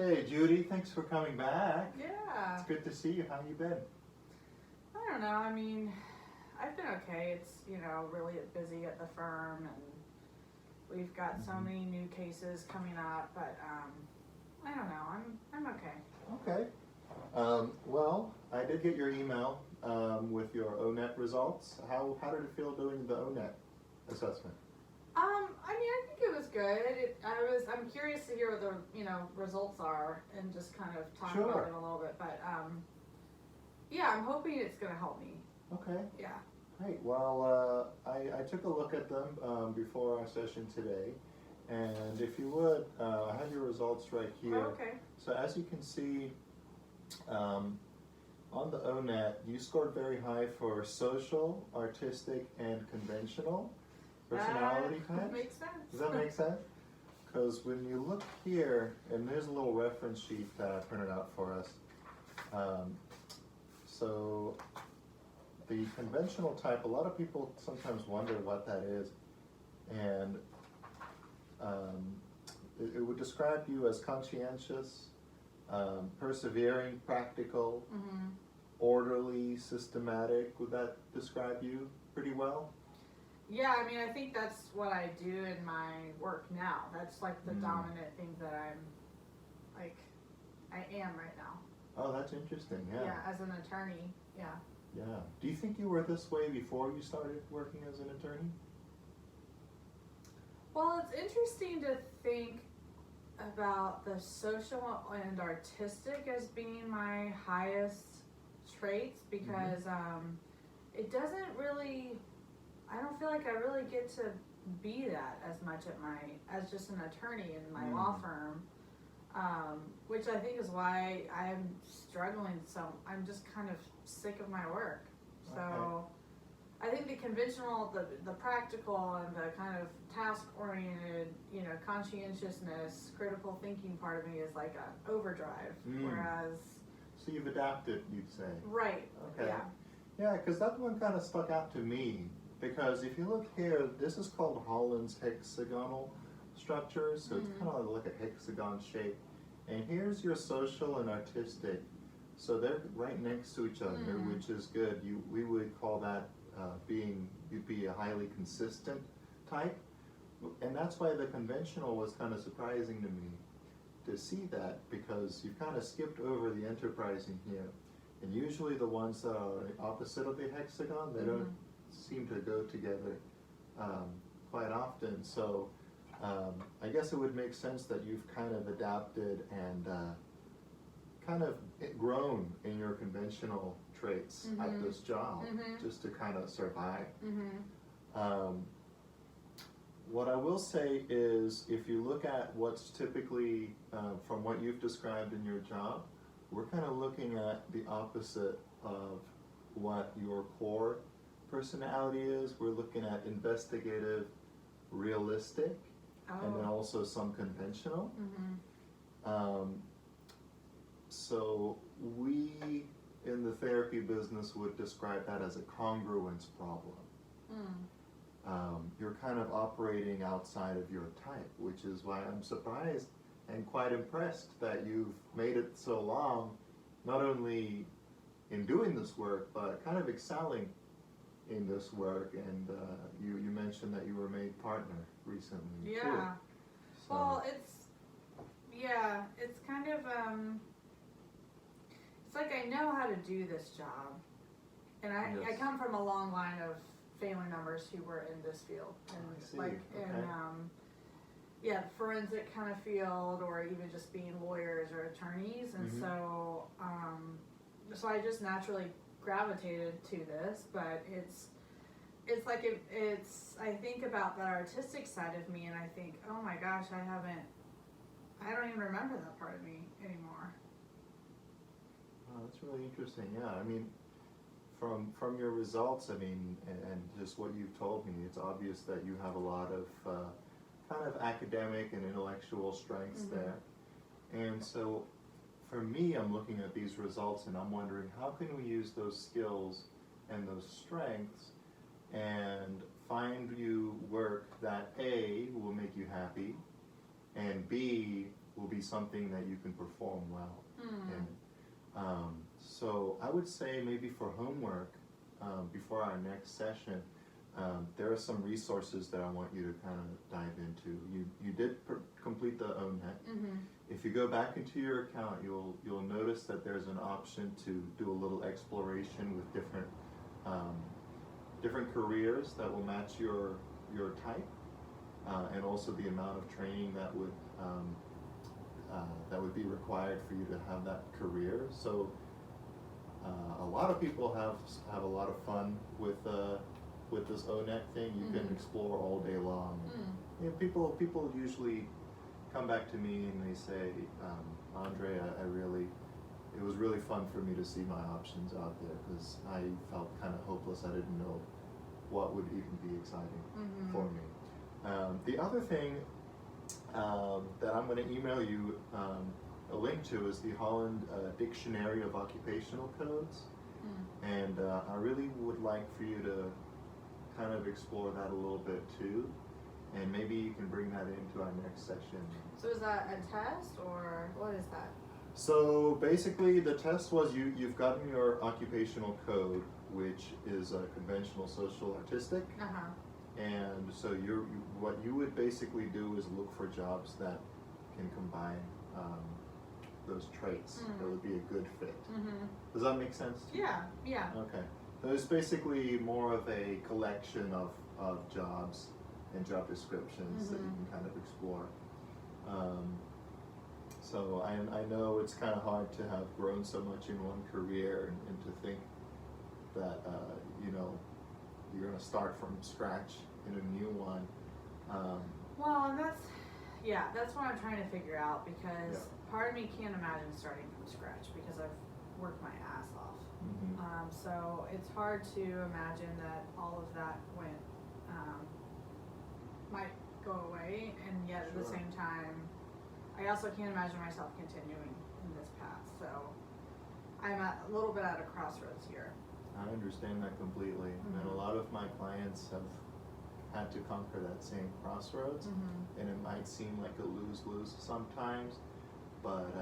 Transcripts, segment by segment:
Hey Judy, thanks for coming back. Yeah. It's good to see you. How you been? I don't know. I mean, I've been okay. It's, really busy at the firm, and we've got so many new cases coming up, but I don't know. I'm okay. Okay. Well, I did get your email with your ONET results. How did it feel doing the ONET assessment? I think it was good. I'm curious to hear what the results are and just kind of talk about it a little bit. But yeah, I'm hoping it's going to help me. Okay. Yeah. Great. Well, I took a look at them before our session today, and if you would, I have your results right here. Oh, okay. So as you can see, on the ONET, you scored very high for social, artistic, and conventional personality types. That makes sense. Does that make sense? Because when you look here, and there's a little reference sheet that I printed out for us. So the conventional type, a lot of people sometimes wonder what that is. And it would describe you as conscientious, persevering, practical, orderly, systematic. Would that describe you pretty well? Yeah, I mean, I think that's what I do in my work now. That's like the dominant thing that I am right now. Oh, that's interesting, yeah. Yeah, as an attorney, yeah. Yeah. Do you think you were this way before you started working as an attorney? Well, it's interesting to think about the social and artistic as being my highest traits because it doesn't really, I don't feel like I really get to be that as much as just an attorney in my law firm, which I think is why I'm struggling. So I'm just kind of sick of my work. So Okay. I think the conventional, the practical and the kind of task-oriented, conscientiousness, critical thinking part of me is like an overdrive, whereas... So you've adapted, you'd say? Right, Okay. yeah. Yeah, because that one kind of stuck out to me. Because if you look here, this is called Holland's hexagonal structure, so it's kind of like a hexagon shape. And here's your social and artistic. So they're right next to each other, which is good. We would call that you'd be a highly consistent type. And that's why the conventional was kind of surprising to me to see that, because you kind of skipped over the enterprising here. And usually the ones that are opposite of the hexagon, they don't seem to go together quite often. So I guess it would make sense that you've kind of adapted and kind of grown in your conventional traits at this job just to kind of survive. What I will say is, if you look at what's typically, from what you've described in your job, we're kind of looking at the opposite of what your core personality is. We're looking at investigative, realistic, and then also some conventional. So we in the therapy business would describe that as a congruence problem. You're kind of operating outside of your type, which is why I'm surprised and quite impressed that you've made it so long, not only in doing this work, but kind of excelling in this work. And you mentioned that you were made partner recently. Yeah. Too. So. Well, it's kind of, it's like I know how to do this job. And I come from a long line of family members who were in this field. And in forensic kind of field, or even just being lawyers or attorneys. And so I just naturally gravitated to this, but it's like I think about that artistic side of me and I think, oh my gosh, I don't even remember that part of me anymore. Oh, that's really interesting. Yeah, I mean, from your results, I mean, and just what you've told me, it's obvious that you have a lot of kind of academic and intellectual strengths there. And so for me, I'm looking at these results and I'm wondering, how can we use those skills and those strengths and find you work that A, will make you happy, and B, will be something that you can perform well Mm. in. So I would say maybe for homework, before our next session, there are some resources that I want you to kind of dive into. You did complete the ONET. Mm-hmm. If you go back into your account, you'll notice that there's an option to do a little exploration with different careers that will match your type, and also the amount of training that would be required for you to have that career. So a lot of people have a lot of fun with this ONET thing. You can explore all day long. You know, people usually come back to me and they say, Andre, it was really fun for me to see my options out there, because I felt kind of hopeless. I didn't know what would even be exciting for me. The other thing that I'm going to email you a link to is the Holland Dictionary of Occupational Codes. And I really would like for you to kind of explore that a little bit too, and maybe you can bring that into our next session. So is that a test, or what is that? So basically the test was you've gotten your occupational code, which is a conventional social artistic. And so what you would basically do is look for jobs that can combine those traits. That would be a good fit. Does that make sense to you? Yeah. Okay. So it's basically more of a collection of jobs and job descriptions that you can kind of explore. So I know it's kind of hard to have grown so much in one career and to think that you're going to start from scratch in a new one. Well, and that's what I'm trying to figure out, because part of me can't imagine starting from scratch, because I've worked my ass off. So it's hard to imagine that all of that might go away, and yet at the same time, I also can't imagine myself continuing in this path. So I'm a little bit at a crossroads here. I understand that completely. And a lot of my clients have had to conquer that same crossroads, and it might seem like a lose-lose sometimes, but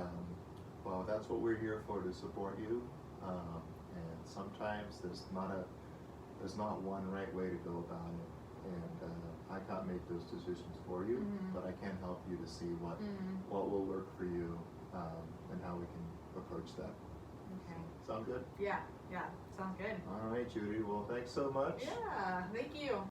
well, that's what we're here for, to support you. And sometimes there's not one right way to go about it, and I can't make those decisions for you, but I can help you to see what will work for you, and how we can approach that. Okay. Sound good? Yeah, sounds good. All right, Judy. Well, thanks so much. Yeah, thank you.